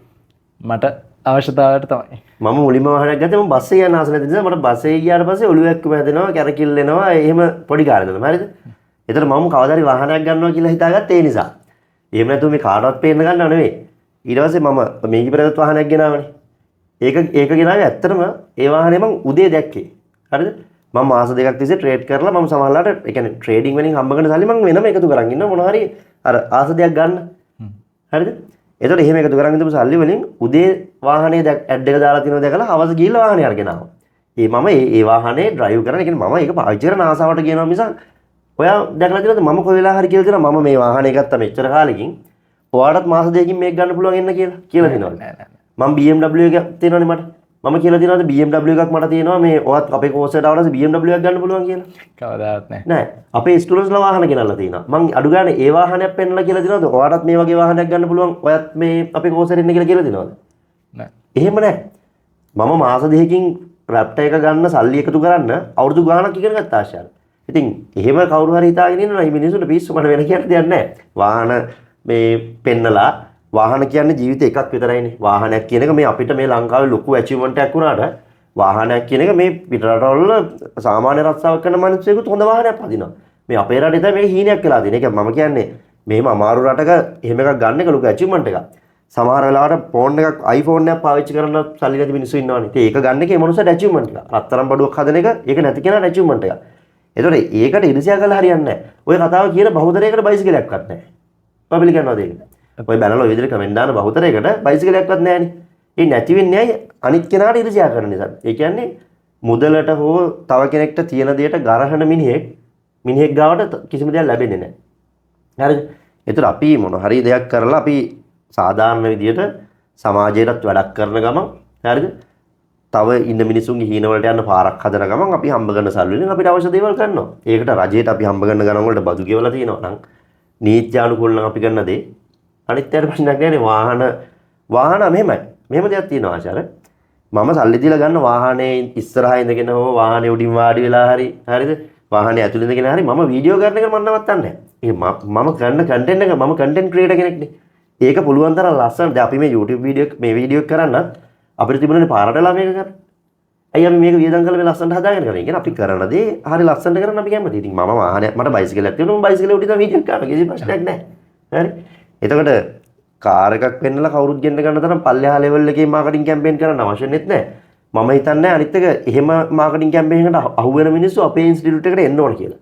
මට අවශ්‍යතාවයට තමයි. මම මුලින්ම වාහනයක් ගත්තේ මම බස් එකේ යන ආස නැති නිසා මට බස් එකේ ගියාට පස්සේ ඔළුව එක්කම හැදෙනවා කැරකිල්ල එනවා එහෙම පොඩි කාලේ ඉඳලා හරිද? ඒතර මම කවදා හරි වාහනයක් ගන්නවා කියලා හිතාගත්තේ ඒ නිසා. එහෙම නැතුව මේ කාටවත් පේන්න ගන්නව නෙවෙයි. ඊට පස්සේ මම මේකි පෙරදත් වාහනයක් ගෙනාවනේ. ඒක ගෙනාවේ ඇත්තටම ඒ වාහනේ මම උදේ දැක්කේ. හරිද? මම මාස දෙකක් තිස්සේ ට්‍රේඩ් කරලා මම සමහරලාට ඒ කියන්නේ ට්‍රේඩින් වලින් හම්බ කරන සල්ලි මම වෙනම එකතු කරන් ඉන්නවා මොනවා හරි අර ආස දෙයක් ගන්න. හරිද? ඒතකොට එහෙම එකතු කරන් ඉඳපු සල්ලි වලින් උදේ වාහනේ ඇඩ් එක දාලා තිනවා දැකලා හවස ගිහිල්ලා වාහනේ අරගෙන ආවා. මම ඒ වාහනේ ඩ්‍රයිව් කරන, ඒ කියන්නේ මම ඒක පාවිච්චි කරන ආසාවට කියනවා මිසක් ඔයා දැකලා තියෙනවද මම කොයි වෙලාව හරි කියලා දෙනවා මම මේ වාහනේ ගත්තා මෙච්චර කාලෙකින් ඔයාලටත් මාස දෙකකින් මේක ගන්න පුළුවන් එන්න කියලා දෙනවා. මම BMW එකක් තියෙනවනේ මට. මම කියලා දෙනවාද BMW එකක් මට තියෙනවා මේ ඔයත් අපේ කෝස් එකට ආවම BMW එකක් ගන්න පුළුවන් කියලා. කවදාවත් නැහැ. නෑ. අපේ ස්ටුඩන්ට්ස්ලා වාහන ගෙනල්ලා තියෙනවා. මම අඩු ගානේ ඒ වාහනයක් පෙන්නලා කියලා දෙනවද? ඔයාලටත් මේ වගේ වාහනයක් ගන්න පුළුවන්. ඔයත් මේ අපේ කෝස් එකට එන්න කියලා දෙනවද? නෑ. එහෙම නෑ. මම මාස දෙකකින් රැප්ට එක ගන්න සල්ලි එකතු කරන්න අවුරුදු ගාණක් ඉගෙන ගත්තා ආශාර. ඉතින් එහෙම කවුරු හරි හිතාගෙන ඉන්නවා මේ මිනිස්සුන්ට පිස්සු මට වෙන කියන්න දෙයක් නැහැ. වාහන මේ පෙන්නලා වාහන කියන්නේ ජීවිතේ එකක් විතරයිනේ. වාහනයක් කියන එක මේ අපිට මේ ලංකාවේ ලොකු ඇචීව්මන්ට් එකක් වුණාට වාහනයක් කියන එක මේ පිටරටවල සාමාන්‍ය රස්සාවක් කරන මිනිස්සුෙකුත් හොඳ වාහනයක් පදිනවා. මේ අපේ රටේ තමයි මේක හීනයක් වෙලා තියෙන. ඒක මම කියන්නේ මෙහෙම අමාරු රටක එහෙම එකක් ගන්න එක ලොකු ඇචීව්මන්ට් එකක්. සමහර වෙලාවට ෆෝන් එකක් iPhone එකක් පාවිච්චි කරන සල්ලි නැති මිනිස්සු ඉන්නවනේ. ඉතින් ඒක ගන්න එකේ මොනසට ඇචීව්මන්ට් එක. රත්තරන් බඩුවක් හදන එක ඒක නැති කෙනාට ඇචීව්මන්ට් එකක්. ඒතකොට ඒකට ඉරිසියා කරලා හරියන්නේ නැහැ. ඔය කතාව කියන බහුතරයකට බයිසිකලයක්වත් නැහැ. ඔය පිළිගන්නවද ඒක? ඔය බැනලා ඔය විදිහට කමෙන්ට් දාන බහුතරයකට බයිසිකලයක්වත් නැහැනේ. ඒ නැති වෙන්නේ ඇයි? අනිත් කෙනාට ඉරිසියා කරන නිසා. ඒ කියන්නේ මුදලට හෝ තව කෙනෙක්ට තියෙන දෙයට ගරහන මිනිහෙක් මිනිහෙක් ගාවට කිසිම දෙයක් ලැබෙන්නේ නැහැ. හරිද? ඒතර අපි මොන හරි දෙයක් කරලා අපි සාධාරණ විදියට සමාජයටත් වැඩක් කරන ගමන් හරිද? තව ඉන්න මිනිසුන්ගේ හීන වලට යන්න පාරක් හදන ගමන් අපි හම්බ කරන සල්ලි වලින් අපිට අවශ්‍ය දේවල් කරනවා. ඒකට රජයට අපි හම්බ කරන ගණන් වලට බදු ගෙවලා තියෙනවා නම් නීත්‍යානුකූල නම් අපි කරන දේ අනිත් අයට ප්‍රශ්නයක් නැහැ. වාහන මෙහෙමයි. මෙහෙම දෙයක් තියෙනවා ආචාර. මම සල්ලි දීලා ගන්න වාහනේ ඉස්සරහා ඉඳගෙන හෝ වාහනේ උඩින් වාඩි වෙලා හරිද? වාහනේ ඇතුළේ ඉඳගෙන මම වීඩියෝ කරන එක මම නවත්තන්නේ නැහැ. මම කරන කන්ටෙන්ට් එක මම කන්ටෙන්ට් ක්‍රියේටර් කෙනෙක්නේ. ඒක පුළුවන් තරම් ලස්සන. දැන් අපි මේ YouTube වීඩියෝ කරන්න අපිට තිබුණනේ පාරට ළමයක කරන්න. අයියා අපි මේක වියදම් කරලා මේ ලස්සනට හදාගෙන කරන්නේ. කියන්නේ අපි කරන දේ හරි ලස්සනට කරන්න අපි කැමතියි. ඉතින් මම වාහනයක් මට බයිසිකලයක් තියෙනවා. මම බයිසිකලේ උඩින් වීඩියෝ කරනවා. කිසි ප්‍රශ්නයක් නැහැ. හරි. එතකොට කාර් එකක් පෙන්නලා කවුරුත් ගෙන්න ගන්න තරම් පල්ලෙහා ලෙවල් එකේ මාකටිං කැම්පේන් කරන්න අවශ්‍ය නැහැ. මම හිතන්නේ අනිත් එක එහෙම මාකටිං කැම්පේන් එකට අහු වෙන මිනිස්සු අපේ ඉන්ස්ටිටියුට් එකට එන්න ඕන කියලා.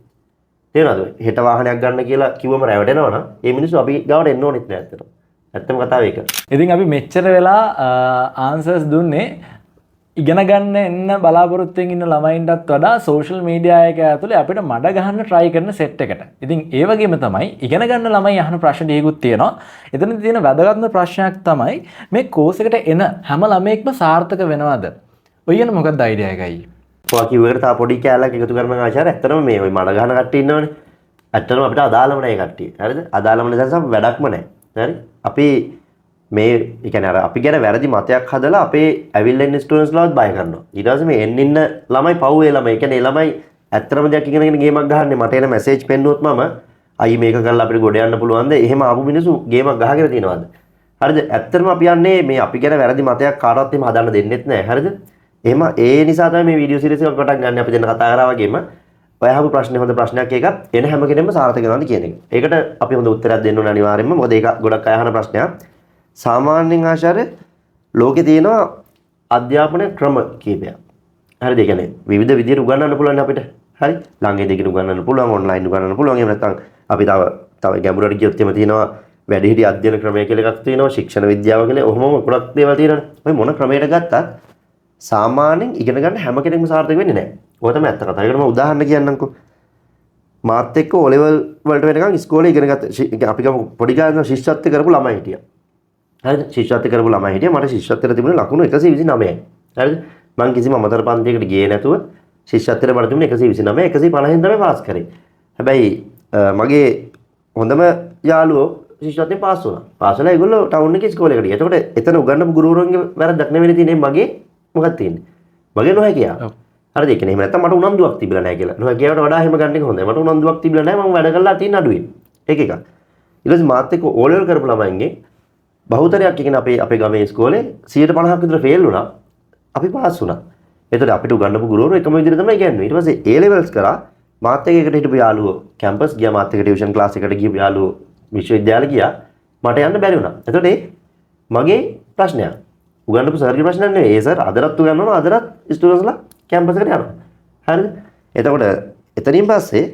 තේරෙනවද? හෙට වාහනයක් ගන්න කියලා කිව්වම රැවටෙනවා නම් ඒ මිනිස්සු අපි ගාවට එන්න ඕනෙත් නෑ ඇත්තට. ඇත්තම කතාව ඒක. ඉතින් අපි මෙච්චර වෙලා ආන්සර්ස් දුන්නේ ඉගෙන ගන්න එන්න බලාපොරොත්තුෙන් ඉන්න ළමයින්ටත් වඩා සෝෂල් මීඩියා එක ඇතුලේ අපිට මඩ ගහන්න try කරන සෙට් එකට. ඉතින් ඒ වගේම තමයි ඉගෙන ගන්න ළමයි අහන ප්‍රශ්න ටිකකුත් තියෙනවා. එතන තියෙන වැදගත්ම ප්‍රශ්නයක් තමයි මේ කෝස් එකට එන හැම ළමයෙක්ම සාර්ථක වෙනවද? ඔය ගැන මොකක්ද අයිඩියා එකයි? ඔයා කිව්වකට තා පොඩි කැලක් එකතු කරන ආචාර්ය ඇත්තටම මේ ওই මඩ ගහන කට්ටිය ඉන්නවනේ. ඇත්තටම අපිට අදාළම නැහැ ඒ කට්ටිය. හරිද? අදාළම නිසා වැඩක්ම නැහැ. හරි? අපි මේ ඒ කියන්නේ අර අපි ගැන වැරදි මතයක් හදලා අපේ ඇවිල්ලා ඉන්න ස්ටුඩන්ට්ස්ලාවත් බය කරනවා. ඊට පස්සේ මේ එන්න ඉන්න ළමයි පව් ඒ ළමයි. ඒ කියන්නේ ළමයි ඇත්තටම දෙයක් ඉගෙනගෙන ගේමක් ගහන්නේ. මට එන මැසේජ් පෙන්නුවොත් මම අයි මේක කරලා අපිට ගොඩ යන්න පුළුවන්ද? එහෙම ආපු මිනිස්සු ගේමක් ගහගෙන තියෙනවද? හරිද? ඇත්තටම අපි යන්නේ මේ අපි ගැන වැරදි මතයක් කාටවත් එහෙම හදන්න දෙන්නෙත් නැහැ. හරිද? එහෙම ඒ නිසා තමයි මේ වීඩියෝ සීරීස් එක පටන් ගන්න අපි දෙන්න කතා කරා වගේම ඔය අහපු ප්‍රශ්නේ හොඳ ප්‍රශ්නයක් එකක් එන හැම කෙනෙක්ම සාර්ථක වෙනවද කියන එක. ඒකට අපි හොඳ උත්තරයක් දෙන්න ඕනේ අනිවාර්යයෙන්ම. මොකද ඒක ගොඩක් අය අහන ප්‍රශ්නයක්. සාමාන්‍යයෙන් ආචාර්ය ලෝකේ තියෙනවා අධ්‍යාපන ක්‍රම කීපයක්. හරිද? ඒ කියන්නේ විවිධ විදිහට උගන්වන්න පුළුවන් අපිට. හරි? ළඟදී උගන්වන්න පුළුවන්, ඔන්ලයින් උගන්වන්න පුළුවන්. එහෙම නැත්නම් අපි තව ගැඹුරට ගියොත් එහෙම තියෙනවා වැඩිහිටි අධ්‍යයන ක්‍රමය කියලා එකක් තියෙනවා, ශික්ෂණ විද්‍යාව කියලා. ඔහොමම ගොඩක් දේවල් තියෙනවානේ. ඔය මොන ක්‍රමයකට ගත්තත් සාමාන්‍යයෙන් ඉගෙන ගන්න හැම කෙනෙක්ම සාර්ථක වෙන්නේ නැහැ. ඔය තමයි ඇත්ත කතාව. ඒකට මම උදාහරණ කියන්නම්කෝ. මාත් එක්ක O level වලට වෙනකන් ඉස්කෝලේ ඉගෙන ගත්ත අපි ගම පොඩි කාලේ ශිෂ්‍යත්ව කරපු ළමයි හිටියා. හරිද? ශිෂ්‍යත්ව කරපු ළමයි හිටියා. මට ශිෂ්‍යත්වයට තිබුණේ ලකුණු 129යි. හරිද? මම කිසිම අමතර පන්තියකට ගියේ නැතුව ශිෂ්‍යත්වයට මට තිබුණේ 129, 150න් තමයි පාස් කරේ. හැබැයි මගේ හොඳම යාළුවෝ ශිෂ්‍යත්වයෙන් පාස් වුණා. පාස් වෙලා ඒගොල්ලෝ ටවුන් එකේ ඉස්කෝලේකට ගියා. එතකොට එතන උගන්වපු ගුරුවරුන්ගේ වැරද්දක් නෙවෙයි තියෙන්නේ මගේ මොකක්ද තියෙන්නේ? මගේ නොහැකියාව. හරිද? ඒ කියන්නේ එහෙම නැත්තම් මට උනන්දුවක් තිබිලා නැහැ කියලා. නොහැකියාවට වඩා එහෙම ගන්න එක හොඳයි. මට උනන්දුවක් තිබිලා නැහැ. මම වැඩ කරලා තියෙන අඩුවේ. ඒක එකක්. ඊට පස්සේ මාත් එක්ක O level කරපු ළමයින්ගේ බහුතරයක් කියන්නේ අපේ ගමේ ඉස්කෝලේ 150ක් විතර ෆේල් වුණා. අපි පාස් වුණා. එතකොට අපිට උගන්වපු ගුරුවරු එකම විදිහට තමයි ඉගෙනුවේ. ඊට පස්සේ A levels කරා. මාත් එක්ක එකට හිටපු යාළුවෝ කැම්පස් ගියා. මාත් එක්ක ටියුෂන් ක්ලාස් එකට ගිහපු යාළුවෝ විශ්වවිද්‍යාල ගියා. මට යන්න බැරි වුණා. එතකොට මගේ ප්‍රශ්නයක්. උගන්වපු සර්ගේ ප්‍රශ්නයක් නෙවෙයි. ඒ සර් අදටත් උගන්වනවා. අදටත් ස්ටුඩන්ට්ස්ලා කැම්පස් එකට යනවා. හරිද? එතකොට එතනින් පස්සේ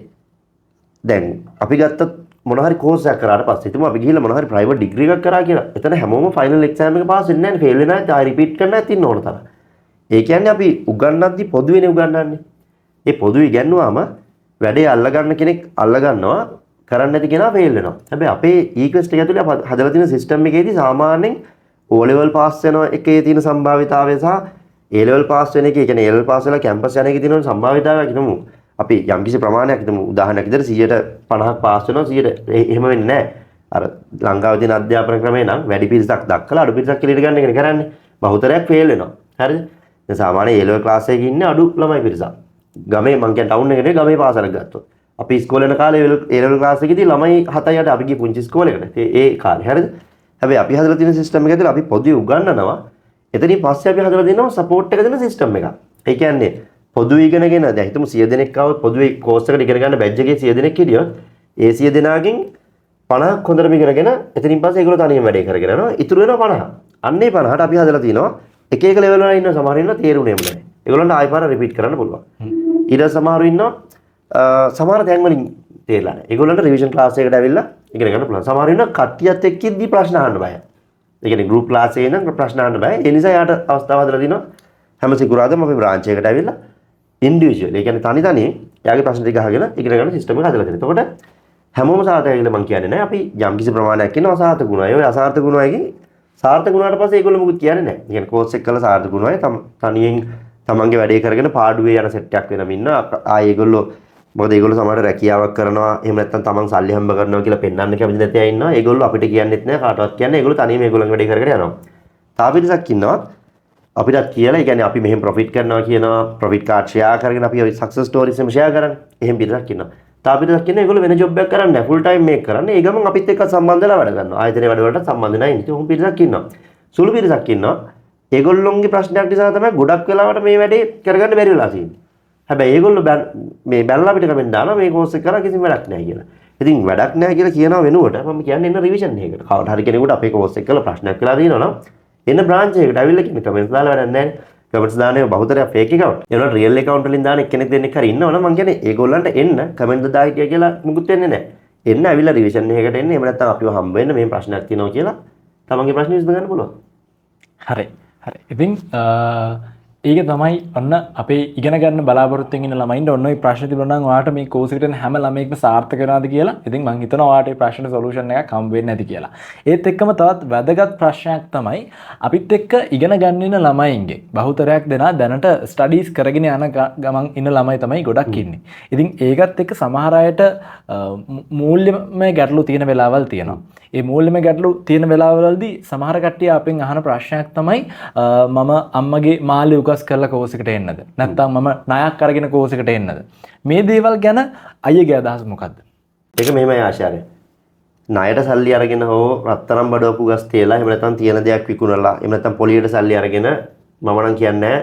දැන් අපි ගත්ත මොන හරි කෝස් එකක් කරාට පස්සේ හිතමු අපි ගිහිල්ලා මොන හරි ප්‍රයිවට් ඩිග්‍රී එකක් කරා කියලා. එතන හැමෝම ෆයිනල් එක්සෑම් එක පාස් වෙන්නේ නැහැ. ෆේල් වෙනා ආයි රිපීට් කරන්න ඇතින්න ඕන තරම්. ඒ කියන්නේ අපි උගන්වද්දී පොදුවේනේ උගන්වන්නේ. ඒ පොදු ඉගෙනුවාම වැඩේ අල්ලගන්න කෙනෙක් අල්ලගන්නවා, කරන්න නැති කෙනා ෆේල් වෙනවා. හැබැයි අපේ ඊක්වෙස්ට් එක ඇතුලේ අපි හදලා තියෙන සිස්ටම් එකේදී සාමාන්‍යයෙන් O level පාස් වෙන එකේ තියෙන සම්භාවිතාවය සහ A level පාස් වෙන එකේ, කියන්නේ A level පාස් වෙලා කැම්පස් යන එකේ තියෙන සම්භාවිතාවය හිතමු. අපි යම්කිසි ප්‍රමාණයක් හිතමු උදාහරණයක් විදිහට 150ක් පාස් වෙනවා 100ට එහෙම වෙන්නේ නැහැ. අර ලංකාවේ තියෙන අධ්‍යාපන ක්‍රමය නම් වැඩි පිරිසක් දක්කලා අඩු පිරිසක් එළියට ගන්න එකනේ කරන්නේ. බහුතරයක් ෆේල් වෙනවා. හරිද? දැන් සාමාන්‍ය A level ක්ලාස් එකේ ඉන්නේ අඩු ළමයි පිරිසක්. ගමේ මං කියන්නේ ටවුන් එකේ ගමේ පාසලක් ගත්තොත්. අපි ඉස්කෝලේ යන කාලේ A level ක්ලාස් එකේදී ළමයි 7-8 අපි ගිය පුංචි ඉස්කෝලේකට. ඒ කාලේ හරිද? හැබැයි අපි හදලා තියෙන සිස්ටම් එක ඇතුළේ අපි පොදුවේ උගන්වනවා. එතනින් පස්සේ අපි හදලා දෙනවා සපෝට් එක දෙන සිස්ටම් එකක්. ඒ කියන්නේ පොදු ඉගෙනගෙන දැන් හිතමු 100 දෙනෙක් ආවොත් පොදුවේ කෝස් එකට ඉගෙන ගන්න බැච් එකේ 100 දෙනෙක් හිටියොත් ඒ 100 දෙනාගෙන් 50ක් හොඳටම ඉගෙනගෙන එතනින් පස්සේ ඒගොල්ලෝ තනියම වැඩේ කරගෙන යනවා. ඉතුරු වෙනවා 50. අන්නේ 50ට අපි හදලා තිනවා එක එක ලෙවල් වල ඉන්න සමහර ඉන්න තේරුණේම නැහැ. ඒගොල්ලන්ට ආයෙ පාර රිපීට් කරන්න පුළුවන්. ඊට සමහරු ඉන්නවා සමහර තැන් වලින් තේරලා නැහැ. ඒගොල්ලන්ට රිවිෂන් ක්ලාස් එකකට ඇවිල්ලා ඉගෙන ගන්න පුළුවන්. සමහර ඉන්න කට්ටියත් එක්ක ඉද්දි ප්‍රශ්න අහන්න බෑ. ඒ කියන්නේ ගෲප් ක්ලාස් එකේ නම් ප්‍රශ්න අහන්න බෑ. ඒ නිසා යාට අවස්ථාව හදලා තිනවා හැම සිකුරාදාම අපි බ්‍රාන්ච් එකකට ඇවිල්ලා ඉන්ඩිවිජුවල්. ඒ කියන්නේ තනි එයාගේ ප්‍රශ්න ටික අහගෙන ඉගෙන ගන්න සිස්ටම් එක හදලා තියෙනවා. එතකොට හැමෝම සාර්ථකයි කියලා මම කියන්නේ නැහැ. අපි යම් කිසි ප්‍රමාණයක් ඉන්නවා අසාර්ථක ගුණ අය. ඔය අසාර්ථක ගුණ අයගේ සාර්ථක වුණාට පස්සේ ඒගොල්ලෝ මොකුත් කියන්නේ නැහැ. ඒ කියන්නේ කෝස් එක කරලා සාර්ථක ගුණ අය තනියෙන් තමන්ගේ වැඩේ කරගෙන පාඩුවේ යන සෙට් එකක් වෙනම ඉන්නවා. ආයේ ඒගොල්ලෝ මොකද ඒගොල්ලෝ සමහරට රැකියාවක් කරනවා. එහෙම නැත්නම් තමන් සල්ලි හම්බ කරනවා කියලා පෙන්වන්න කැමති නැති අය ඉන්නවා. ඒගොල්ලෝ අපිට කියන්නෙත් නැහැ කාටවත් කියන්නේ. ඒගොල්ලෝ තනියම ඒගොල්ලන්ගේ වැඩේ කරගෙන යනවා. තා පිරිසක් ඉන්නවා. අපිටත් කියලා, ඒ කියන්නේ අපි මෙහෙම ප්‍රොෆිට් කරනවා කියනවා. ප්‍රොෆිට් කාඩ් ෂෙයා කරගෙන අපි ඔය සක්සස් ස්ටෝරිස් එහෙම ෂෙයා කරන්නේ. එහෙම පිරිසක් ඉන්නවා. තා පිරිසක් කියන්නේ ඒගොල්ලෝ වෙන ජොබ් එකක් කරන්නේ නැහැ. ෆුල් ටයිම් මේක කරන්නේ. ඒ ගමන් අපිත් එක්ක සම්බන්ධ වෙලා වැඩ කරනවා. ආයතනයේ වැඩ වලට සම්බන්ධ නැහැ. ඉතින් උන් පිරිසක් ඉන්නවා. සුළු පිරිසක් ඉන්නවා. ඒගොල්ලොන්ගේ ප්‍රශ්නයක් නිසා තමයි ගොඩක් වෙලාවට මේ වැඩේ කරගන්න බැරි වෙලා තියෙන්නේ. හැබැයි ඒගොල්ලෝ මේ බැලලා අපිට කමෙන්ට් දානවා මේ කෝස් එක කරා කිසිම වැඩක් නැහැ කියලා. ඉතින් වැඩක් නැහැ කියලා කියනවා වෙනුවට මම කියන්නේ එන්න රිවිෂන් එකකට. කවුරු හරි කෙනෙකුට අපේ කෝස් එක කරලා ප්‍රශ්නයක් වෙලා තියෙනවා නම් එන්න බ්‍රාන්ච් එකකට ඇවිල්ලා කියන කමෙන්ට්ස් දාලා වැඩක් නැහැ. කමෙන්ට්ස් දාන්නේ බහුතරයක් ෆේක් account. ඒවල රියල් account වලින් දාන එක්කෙනෙක් දෙන්නෙක් හරි ඉන්නවනම් මම කියන්නේ ඒගොල්ලන්ට එන්න කමෙන්ට් දා හිටියා කියලා මුකුත් වෙන්නේ නැහැ. එන්න ඇවිල්ලා රිවිෂන් එකකට එන්න. එහෙම නැත්නම් අපිව හම්බ වෙන්න මේ ප්‍රශ්නයක් තියෙනවා කියලා තමන්ගේ ප්‍රශ්න විසඳ ගන්න පුළුවන්. හරි හරි. ඉතින් ඒක තමයි ඔන්න අපේ ඉගෙන ගන්න බලාපොරොත්තුෙන් ඉන්න ළමයින්ට ඔන්න ඔය ප්‍රශ්න තිබුණා නම් ඔයාලට මේ කෝස් එකට හැම ළමයෙක්ම සාර්ථක වෙනවද කියලා. ඉතින් මම හිතනවා ඔයාලට මේ ප්‍රශ්න සොලියුෂන් එකක් හම්බ වෙන්නේ නැති කියලා. ඒත් එක්කම තවත් වැදගත් ප්‍රශ්නයක් තමයි අපිත් එක්ක ඉගෙන ගන්න ඉන්න ළමයින්ගේ බහුතරයක් දෙනා දැනට ස්ටඩීස් කරගෙන යන ගමන් ඉන්න ළමයි තමයි ගොඩක් ඉන්නේ. ඉතින් ඒකත් එක්ක සමහර අයට මූල්‍යමය ගැටලු තියෙන වෙලාවල් තියෙනවා. ඒ මූල්‍යමය ගැටලු තියෙන වෙලාවවලදී සමහර කට්ටිය අපෙන් අහන ප්‍රශ්නයක් තමයි මම අම්මගේ මාළේ උකස් කරලා කෝස් එකට එන්නද? නැත්නම් මම ණයක් අරගෙන කෝස් එකට එන්නද? මේ දේවල් ගැන අයියගේ අදහස මොකද්ද? ඒක මෙහෙමයි ආශාරය. ණයට සල්ලි අරගෙන හෝ රත්තරන් බඩවපු ගස් තියලා එහෙම නැත්නම් තියෙන දෙයක් විකුණලා එහෙම නැත්නම් පොලියට සල්ලි අරගෙන මම නම් කියන්නේ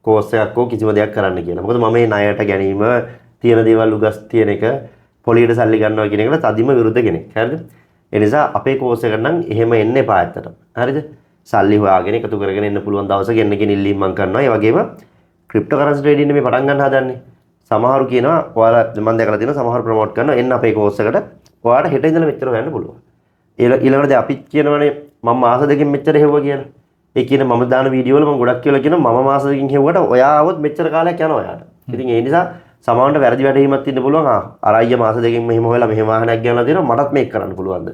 කෝස් එකක් හෝ කිසිම දෙයක් කරන්න කියලා. මොකද මම මේ ණයට ගැනීම තියෙන දේවල් උගස් තියෙන එක පොලියට සල්ලි ගන්නවා කියන එකට තදින්ම විරුද්ධ කෙනෙක්. හරිද? ඒ නිසා අපේ කෝස් එකට නම් එහෙම එන්න එපා ඇත්තටම. හරිද? සල්ලි හොයාගෙන එකතු කරගෙන එන්න පුළුවන් දවසක එන්න කියන ඉල්ලීම මම කරනවා. ඒ වගේම ක්‍රිප්ටෝ කරන්සි ට්‍රේඩින් මේ පටන් ගන්න හදන්නේ. සමහරු කියනවා ඔයාලා මම දැකලා තියෙනවා සමහරු ප්‍රොමෝට් කරනවා එන්න අපේ කෝස් එකට. ඔයාලට හෙට ඉඳලා මෙච්චර හොයන්න පුළුවන්. ඊළඟට දැන් අපිත් කියනවනේ මම මාස දෙකකින් මෙච්චර හෙව්වා කියලා. ඒ කියන්නේ මම දාන වීඩියෝ වල මම ගොඩක් කියලා කියනවා මම මාස දෙකකින් හෙව්වට ඔයා આવොත් මෙච්චර කාලයක් යනවා ඔයාට. ඉතින් ඒ නිසා සමහරවිට වැරදි වැටහීමක් තියෙන්න පුළුවන්. අර අයියා මාස දෙකකින් මෙහෙම හොයලා මෙහෙම වාහනයක් ගෙනලා දෙනවා මටත් මේක කරන්න පුළුවන්ද?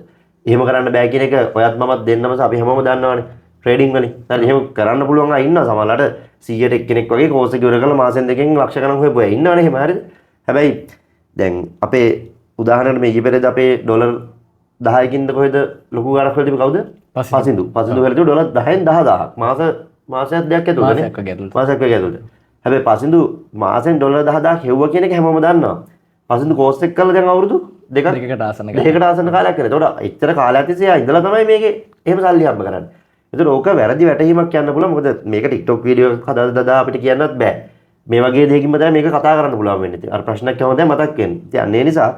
එහෙම කරන්න බෑ කියන එක ඔයත් මමත් දෙන්නම අපි හැමෝම දන්නවනේ ට්‍රේඩින් වලින්. හරි එහෙම කරන්න පුළුවන් අය ඉන්නවා සමහරවිට 100ට එක්කෙනෙක් වගේ කෝස් එක ඉවර කරලා මාසෙන් දෙකකින් ලක්ෂ ගණන් හොයපු අය ඉන්නවනේ එහෙම හරිද? හැබැයි දැන් අපේ උදාහරණයක් මේ ඊපෙරේද අපේ ඩොලර් 10කින්ද කොහෙද ලොකු ගාණක් වෙලා තිබ්බ කවුද? පසින්දු වෙලා තිබ්බ ඩොලර් 10න් 10000ක් මාසයක් දෙයක් ඇතුළතනේ. මාසයක් වගේ ඇතුළත. හැබැයි පසින්දු මාසෙන් ඩොලර් 10000ක් හෙව්වා කියන එක හැමෝම දන්නවා. පසින්දු කෝස් එක කරලා දැන් අවුරුදු දෙකකට ආසන්න කාලයක් කරේ. ඒතකොට එච්චර කාලයක් තිස්සේ ආ ඉඳලා තමයි මේකේ එහෙම සල්ලි හම්බ කරන්නේ. ඒතකොට ඕක වැරදි වැටහීමක් කියන්න පුළුවන්. මොකද මේක TikTok වීඩියෝ හදලා අපිට කියන්නත් බෑ. මේ වගේ දෙයකින්ම තමයි මේක කතා කරන්න පුළුවන් වෙන්නේ. අර ප්‍රශ්නයක් තමයි දැන් මතක් වෙන්නේ. ඉතින් ඒ නිසා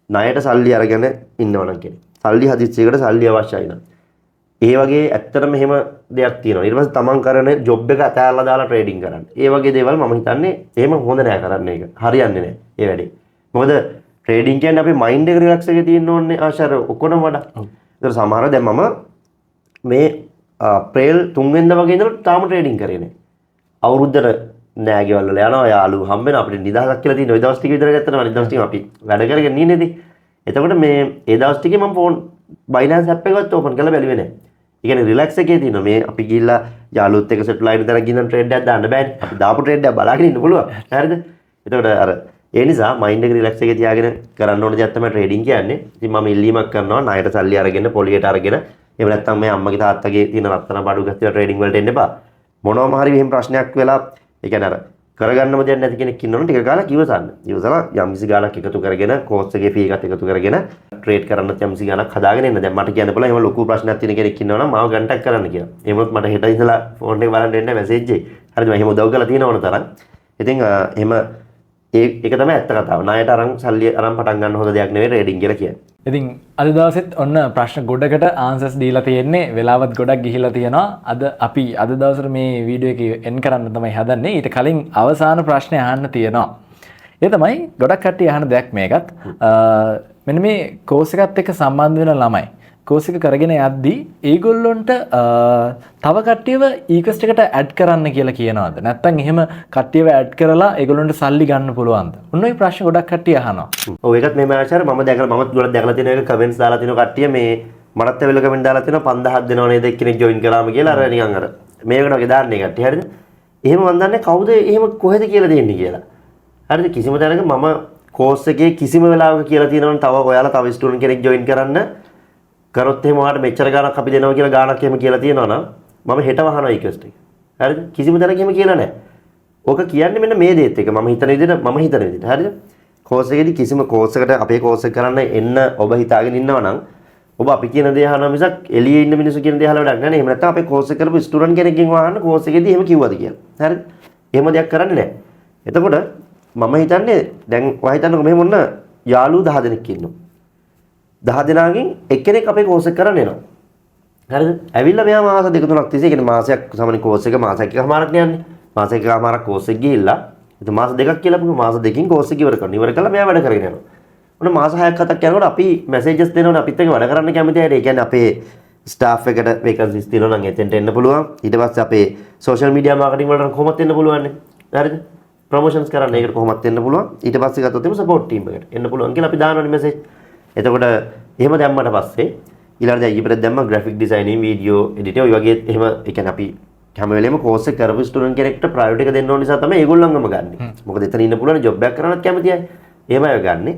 ණයට සල්ලි අරගෙන ඉන්නවනම් කියන්නේ. සල්ලි හදිස්සියකට සල්ලි අවශ්‍යයි නම්. ඒ වගේ ඇත්තටම එහෙම දෙයක් තියෙනවා. ඊට පස්සේ තමන් කරන ජොබ් එක අතහැරලා දාලා ට්‍රේඩින් කරන්න. ඒ වගේ දේවල් මම හිතන්නේ එහෙම හොඳ නෑ කරන්න ඒක. හරියන්නේ නෑ ඒ වැඩේ. මොකද ට්‍රේඩින් කියන්නේ අපේ මයින්ඩ් එක රිලැක්ස් එකේ තියෙන්න ඕනේ ආශාර ඔක්කොම වඩා. ඒතර සමහර දැන් මම මේ අප්‍රේල් 3 වෙනිදා වගේ ඉඳලා තාම ට්‍රේඩින් කරේ නෑ. අවුරුද්දට නෑගෙවල් වල යනවා යාළුවෝ හම්බ වෙන අපිට නිදහසක් කියලා තියෙන ওই දවස් ටික විතර ගත්තම අනිත් දවස් ටික අපි වැඩ කරගෙන ඉන්නේදී. එතකොට මේ ඒ දවස් ටිකේ මම ෆෝන් Binance app එකවත් ඕපන් කරලා බැලුවේ නෑ. ඒ කියන්නේ රිලැක්ස් එකේ තියෙනවා මේ අපි ගිහිල්ලා යාළුවොත් එක්ක සෙට්ල් ආයින තරක් ගිහින් ට්‍රේඩ් එකක් දාන්න බෑනේ. අපි දාපු ට්‍රේඩ් එකක් බලාගෙන ඉන්න පුළුවන්. හරිද? එතකොට අර ඒ නිසා මයින්ඩ් එක රිලැක්ස් එකේ තියාගෙන කරන්න ඕන දෙයක් තමයි ට්‍රේඩින් කියන්නේ. ඉතින් මම ඉල්ලීමක් කරනවා ණයට සල්ලි අරගෙන පොලියට අරගෙන එහෙම නැත්නම් මේ අම්මගේ තාත්තගේ තියෙන රත්තරන් බඩු ගස්තිලා ට්‍රේඩින් වලට එන්න එපා. මොනවම හරි මෙහෙම ප්‍රශ්නයක් වෙලා ඒ කියන්නේ අර කරගන්නම දෙයක් නැති කෙනෙක් ඉන්නවනේ ටික කාලයක් ඉවසන්න. ඉවසලා යම්කිසි ගාණක් එකතු කරගෙන කෝස් එකේ ෆී එකත් එකතු කරගෙන ට්‍රේඩ් කරන්න යම්කිසි ගාණක් හදාගෙන එන්න. දැන් මට කියන්න පුළුවන් එහෙම ලොකු ප්‍රශ්නයක් තියෙන කෙනෙක් ඉන්නවනම් මාව ගන්ටක් කරන්න කියලා. එහෙමත් මට හෙට ඉඳලා ෆෝන් එක බලන්න එන්න මැසේජ් එකේ. හරිද? මම එහෙම උදව් කරලා තියෙන ඕන තරම්. ඉතින් එහෙම ඒක තමයි ඇත්ත කතාව. ණයට අරන් සල්ලි අරන් පටන් ගන්න හොඳ දෙයක් නෙවෙයි ට්‍රේඩින් කියලා කියන්නේ. ඉතින් අද දවසෙත් ඔන්න ප්‍රශ්න ගොඩකට ආන්සර්ස් දීලා තියෙන්නේ. වෙලාවත් ගොඩක් ගිහිලා තියෙනවා. අපි අද දවසට මේ වීඩියෝ එක එන් කරන්න තමයි හදන්නේ. ඊට කලින් අවසාන ප්‍රශ්නේ අහන්න තියෙනවා. ඒ තමයි ගොඩක් කට්ටිය අහන දෙයක් මේකත්. මෙන්න මේ කෝස් එකත් එක්ක සම්බන්ධ වෙන ළමයි කෝස් එක කරගෙන යද්දී ඒගොල්ලොන්ට තව කට්ටියව ඊකස්ට් එකට ඇඩ් කරන්න කියලා කියනවාද? නැත්නම් එහෙම කට්ටියව ඇඩ් කරලා ඒගොල්ලොන්ට සල්ලි ගන්න පුළුවන්ද? ඔන්න ඔය ප්‍රශ්න ගොඩක් කට්ටිය අහනවා. ඔව් ඒකත් මේ ආචාර්ය මම ගොඩක් දැකලා තියෙන එක කමෙන්ට්ස් දාලා තියෙන කට්ටිය මේ මටත් ඇවිල්ලා කමෙන්ට් දාලා තියෙනවා 5000ක් දෙනව නේද එක්කෙනෙක් ජොයින් කරාම කියලා අර නිකන් අර මේකට වගේ දාන්නේ කට්ටිය හරිද? එහෙම මන් දන්නේ කවුද එහෙම කොහෙද කියලා දෙන්නේ කියලා. හරිද? කිසිම තැනක මම කෝස් එකේ කිසිම වෙලාවක කියලා තියෙනවනේ තව ඔයාලා තව ස්ටුඩන්ට් කෙනෙක් ජොයින් කරන්න කරොත් එහෙම ඔයාලට මෙච්චර ගාණක් අපි දෙනවා කියලා ගාණක් එහෙම කියලා තියෙනවනම් මම හෙට වහනවා ඊකස්ට් එක. හරිද? කිසිම තැනක එහෙම කියලා නැහැ. ඕක කියන්නේ මෙන්න මේ දේත් එක මම හිතන විදිහට හරිද? කෝස් එකේදී කිසිම කෝස් එකකට අපේ කෝස් එක කරන්න එන්න ඔබ හිතාගෙන ඉන්නවා නම් ඔබ අපි කියන දේ අහනවා මිසක් එළියේ ඉන්න මිනිස්සු කියන දේ අහලා වැඩක් නැහැ. එහෙම නැත්නම් අපේ කෝස් එක කරපු ස්ටුඩන්ට් කෙනෙක්ගෙන් වහන්න කෝස් එකේදී එහෙම කිව්වද කියලා. හරිද? එහෙම දෙයක් කරන්නේ නැහැ. එතකොට මම හිතන්නේ දැන් ඔයා හිතන්නකෝ මෙහෙම ඔන්න යාළුවෝ 10 දෙනෙක් ඉන්නවා. 10 දෙනාගෙන් එක්කෙනෙක් අපේ කෝස් එක කරන්න එනවා. හරිද? ඇවිල්ලා මෙයා මාස දෙක තුනක් තිස්සේ කියන්නේ මාසයක් සාමාන්‍ය කෝස් එක මාසයක් එකමාරක් යන්නේ. මාස එකමාරක් කෝස් එක ගිහිල්ලා ඉතින් මාස දෙකක් කියලා අපු මාස දෙකකින් කෝස් එක ඉවර කරනවා. ඉවර කළා මෙයා වැඩ කරගෙන යනවා. ඔන්න මාස 6ක් 7ක් යනකොට අපි මැසේජස් දෙනවනේ අපිත් එක්ක වැඩ කරන්න කැමති අයට. ඒ කියන්නේ අපේ ස්ටාෆ් එකට වේකන්සිස් තියෙනවා නම් එතෙන්ට එන්න පුළුවන්. ඊට පස්සේ අපේ සෝෂල් මීඩියා මාකටිං වලට කොහොමද එන්න පුළුවන් නේ? හරිද? ප්‍රොමෝෂන්ස් කරන්න ඒකට කොහොමද එන්න පුළුවන්. ඊට පස්සේ ගත්තොත් එimhe සපෝට් ටීම් එකට එන්න පුළුවන් කියලා අපි දානවනේ මැසේජ්. එතකොට එහෙම දැම්මට පස්සේ ඊළඟට ඊපෙට දැම්ම ග්‍රැෆික් ඩිසයිනින් වීඩියෝ එඩිටින් ඔය වගේ එහෙම ඒ කියන්නේ අපි හැම වෙලේම කෝස් එක කරපු ස්ටුඩන්ට් කෙනෙක්ට ප්‍රයොරිටි එක දෙන්න ඕන නිසා තමයි ඒගොල්ලන්ගම ගන්නෙ. මොකද එතන ඉන්න පුළුවන් ජොබ් එකක් කරන්නත් කැමති අය. එහෙමයි ගන්නෙ.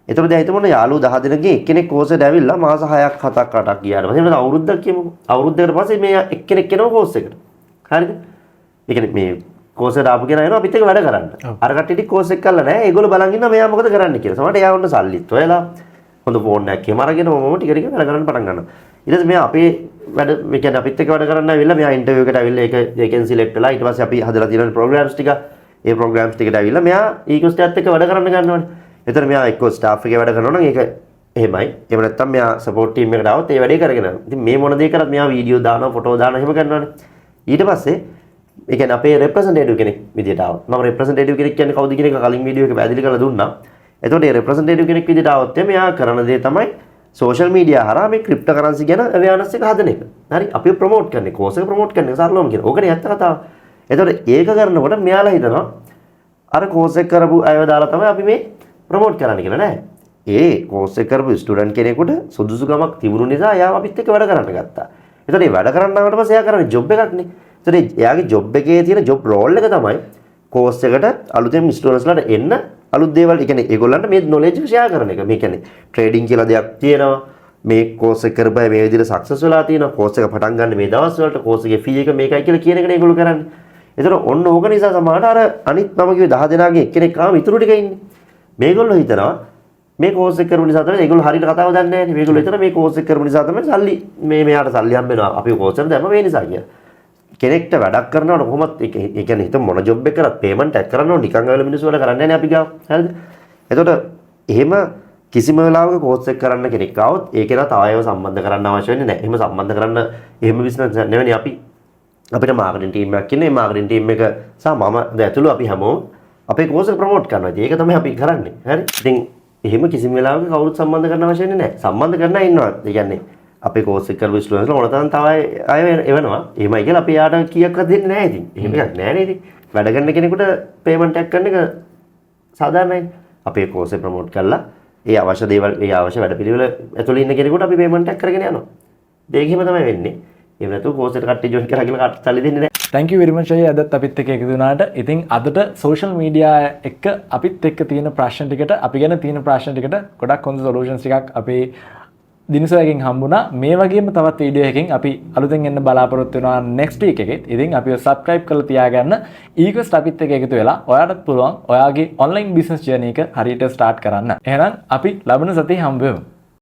එතකොට දැන් හිතමුනේ යාළුවෝ 10 දෙනෙක්ගෙන් එක්කෙනෙක් කෝස් එකට ඇවිල්ලා මාස 6ක් 7ක් 8ක් ගියාට පස්සේ එහෙනම් අවුරුද්දක් කියමුකෝ. අවුරුද්දකට පස්සේ මේ එක්කෙනෙක් එනවා කෝස් එකට. හරිද? ඒ කියන්නේ මේ කෝස් එකට ආපු කෙනා එනවා අපිත් එක්ක වැඩ කරන්න. අර කට්ටියට කෝස් එක කරලා නැහැ. ඒගොල්ලෝ බලන් ඉන්නවා මෙයා මොකද කරන්න කියලා. සමහරට එයා වුණ සල්ලිත් හොයලා හොඳ ෆෝන් එකක් එහෙම අරගෙන මම ටික ටික වැඩ කරන්න පටන් ගන්නවා. ඊට පස්සේ මෙයා අපේ වැඩ මේ කියන්නේ අපිත් එක්ක වැඩ කරන්න ඇවිල්ලා මෙයා ඉන්ටර්විව් එකට ඇවිල්ලා ඒක වේකන්සි සිලෙක්ට් වෙලා ඊට පස්සේ අපි හදලා තියෙන ප්‍රෝග්‍රෑම්ස් ටික ඒ ප්‍රෝග්‍රෑම්ස් ටිකට ඇවිල්ලා මෙයා ඊකොස්ට් එකත් එක්ක වැඩ කරන්න ගන්නවානේ. එතන මෙයා එක්ක ස්ටාෆ් එකේ වැඩ කරනවා නම් ඒක එහෙමයි. එහෙම නැත්නම් මෙයා සපෝට් ටීම් එකට ආවොත් ඒ වැඩේ කරගෙන යනවා. ඉතින් මේ මොන දේ කරත් මෙයා වීඩියෝ දානවා, ෆොටෝ දානවා එහෙම කරනවානේ. ඊට පස්සේ ඒ කියන්නේ අපේ රෙප්‍රසන්ටේටිව් කෙනෙක් විදියට ආවොත් මම රෙප්‍රසන්ටේටිව් කෙනෙක් කියන්නේ කවුද කියන එක කලින් වීඩියෝ එකේ පැහැදිලි කරලා දුන්නා. එතකොට මේ රෙප්‍රසන්ටේටිව් කෙනෙක් විදියට ආවොත් මෙයා කරන දේ තමයි සෝෂල් මීඩියා හරහා මේ ක්‍රිප්ටෝ කරන්සි ගැන අවේර්නස් එක හදන එක. හරි අපි ප්‍රොමෝට් කරන්නේ කෝස් එක ප්‍රොමෝට් කරන එක සරලවම කියන. ඕකනේ ඇත්ත කතාව. එතකොට ඒක කරනකොට මෙයාලා හිතනවා අර කෝස් එක කරපු අයව දාලා තමයි අපි මේ ප්‍රොමෝට් කරන්න කියලා නෑ. ඒ කෝස් එක කරපු ස්ටුඩන්ට් කෙනෙකුට සුදුසුකමක් තිබුණු නිසා එයා අපිත් එක්ක වැඩ කරන්න ගත්තා. එතකොට මේ වැඩ කරන්න ආවට පස්සේ එයා කරන්නේ ජොබ් එකක්නේ. එතකොට එයාගේ ජොබ් එකේ තියෙන ජොබ් රෝල් එක තමයි කෝස් එකට අලුතෙන් ස්ටුඩන්ට්ස්ලාට එන්න අලුත් දේවල් ඒ කියන්නේ ඒගොල්ලන්ට මේ නොලෙජ් එක ෂෙයා කරන එක. මේ කියන්නේ ට්‍රේඩින් කියලා දෙයක් තියෙනවා. මේ කෝස් එක කරපුවා මේ විදිහට සක්සස් වෙලා තියෙනවා. කෝස් එක පටන් ගන්න මේ දවස් වලට කෝස් එකේ ෆී එක මේකයි කියලා කියන එකනේ ඒගොල්ලෝ කරන්නේ. ඒතර ඔන්න ඕක නිසා සමහරට අර අනිත් මම කිව්වේ 10 දෙනාගේ එක්කෙනෙක් ආවම ඉතුරු ටික ඉන්නේ. මේගොල්ලෝ හිතනවා මේ කෝස් එක කරපු නිසා තමයි ඒගොල්ලෝ හරියට කතාව දන්නේ නැහැ නේ. මේගොල්ලෝ හිතන මේ කෝස් එක කරපු නිසා තමයි සල්ලි මෙයාට සල්ලි හම්බ වෙනවා. අපි කෝස් එක දැම්ම මේ නිසා කියලා. කෙනෙක්ට වැඩක් කරනකොට කොහොමත් ඒ කියන්නේ හිත මොන ජොබ් එක කරත් පේමන්ට් එක කරනකොට නිකන් ඇවිල්ලා මිනිස්සු වල කරන්නේ නැහැ අපි ගාව. හරිද? එතකොට එහෙම කිසිම වෙලාවක කෝස් එක කරන්න කෙනෙක් ආවොත් ඒ කෙනා තව අයව සම්බන්ධ කරන්න අවශ්‍ය වෙන්නේ නැහැ. එහෙම සම්බන්ධ කරන්න එහෙම බිස්නස් නෙවෙයි අපි අපිට මාකටිං ටීම් එකක් ඉන්නේ. මාකටිං ටීම් එක සහ මම ඇතුළු අපි හැමෝම අපේ කෝස් එක ප්‍රොමෝට් කරනවා. ඒක තමයි අපි කරන්නේ. හරි? ඉතින් එහෙම කිසිම වෙලාවක කවුරුත් සම්බන්ධ කරන්න අවශ්‍ය වෙන්නේ නැහැ. සම්බන්ධ කරන්න ඉන්නවා. ඒ කියන්නේ අපේ කෝස් එක කරපු ස්ටුඩන්ට්ස්ලා ඕන තරම් තව අය එවනවා. එහෙමයි කියලා අපි යාට කීයක්වත් දෙන්නේ නැහැ ඉතින්. එහෙම එකක් නැහැ නේද? වැඩ කරන කෙනෙකුට පේමන්ට් එකක් කරන එක සාධාරණයි. අපේ කෝස් එක ප්‍රොමෝට් කරලා ඒ අවශ්‍ය දේවල් ඒ අවශ්‍ය වැඩපිළිවෙල ඇතුළේ ඉන්න කෙනෙකුට අපි පේමන්ට් එකක් කරගෙන යනවා. ඒකෙම තමයි වෙන්නේ. එහෙම නැතුව කෝස් එකට කට්ටිය ජොයින් කරා කියලා කට්ටිය සල්ලි දෙන්නේ නැහැ. thank you very much අයියා අදත් අපිත් එක්ක එකතු වුණාට. ඉතින් අදට social media එක්ක අපිත් එක්ක තියෙන ප්‍රශ්න ටිකට අපි ගැන තියෙන ප්‍රශ්න ටිකට ගොඩක් හොඳ solutions ටිකක් අපේ දිනසෝයකින් හම්බුණා. මේ වගේම තවත් වීඩියෝ එකකින් අපි අලුතෙන් එන්න බලාපොරොත්තු වෙනවා next week එකෙත්. ඉතින් අපිව subscribe කරලා තියාගන්න. ඊගොස්ට් අපිත් එක්ක එකතු වෙලා ඔයාලටත් පුළුවන් ඔයාගේ online business journey එක හරියට start කරන්න. එහෙනම් අපි ලබන සතියේ හම්බ වෙමු.